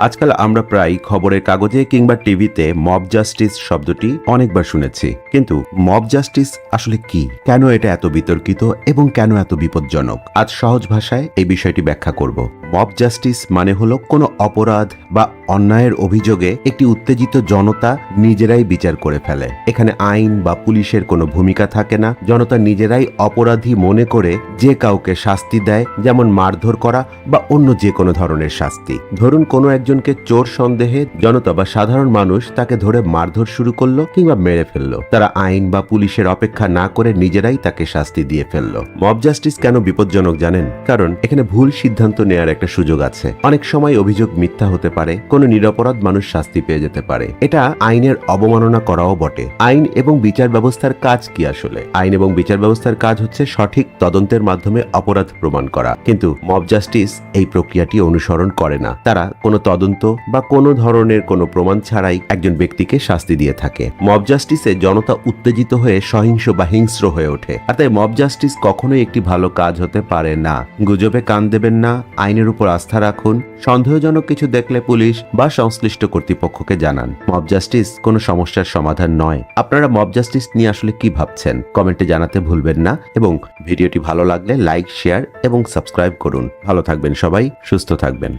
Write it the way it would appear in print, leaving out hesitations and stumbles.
আজকাল আমরা প্রায় খবরের কাগজে কিংবা টিভিতে মব জাস্টিস শব্দটি অনেকবার শুনেছি, কিন্তু মব জাস্টিস আসলে কি, কেন এটা এত বিতর্কিত এবং কেন এত বিপজ্জনক? আজ সহজ ভাষায় এই বিষয়টি ব্যাখ্যা করব। মব জাস্টিস মানে হলো কোনো অপরাধ বা অন্যায়ের অভিযোগে একটি উত্তেজিত জনতা নিজেরাই বিচার করে ফেলে। এখানে আইন বা পুলিশের কোনো ভূমিকা থাকে না। জনতা নিজেরাই অপরাধী মনে করে যে কাউকে শাস্তি দেয়, যেমন মারধর করা বা অন্য যে কোনো ধরনের শাস্তি। ধরুন কোনো একজনকে চোর সন্দেহে জনতা বা সাধারণ মানুষ তাকে ধরে মারধর শুরু করলো কিংবা মেরে ফেললো। তারা আইন বা পুলিশের অপেক্ষা না করে নিজেরাই তাকে শাস্তি দিয়ে ফেললো। মব জাস্টিস কেন বিপজ্জনক জানেন? কারণ এখানে ভুল সিদ্ধান্ত নেওয়ার একটা সুযোগ আছে। অনেক সময় অভিযোগ মিথ্যা হতে পারে, কোনো নিরপরাধ মানুষ শাস্তি পেয়ে যেতে পারে। এটা আইনের অবমাননা করাও বটে। আইন এবং বিচার ব্যবস্থার কাজ কি আসলে? আইন এবং বিচার ব্যবস্থার কাজ হচ্ছে সঠিক তদন্তের মাধ্যমে অপরাধ প্রমাণ করা, কিন্তু মব জাস্টিস এই প্রক্রিয়াটি অনুসরণ করে না। তারা কোনো তদন্ত বা কোনো ধরনের কোনো প্রমাণ ছাড়াই একজন ব্যক্তিকে শাস্তি দিয়ে থাকে। মব জাস্টিসে জনতা উত্তেজিত হয়ে সহিংস বা হিংস্র হয়ে ওঠে, আর তাই মব জাস্টিস কখনোই একটি ভালো কাজ হতে পারে না। গুজবে কান দেবেন না, আইনের উপর আস্থা রাখুন। সন্দেহজনক কিছু দেখলে পুলিশ বা সংশ্লিষ্ট কর্তৃপক্ষকে জানান। মব জাস্টিস কোনো সমস্যার সমাধান নয়। আপনারা মব জাস্টিস নিয়ে আসলে কি ভাবছেন কমেন্টে জানাতে ভুলবেন না, এবং ভিডিওটি ভালো লাগলে লাইক, শেয়ার এবং সাবস্ক্রাইব করুন। ভালো থাকবেন সবাই, সুস্থ থাকবেন।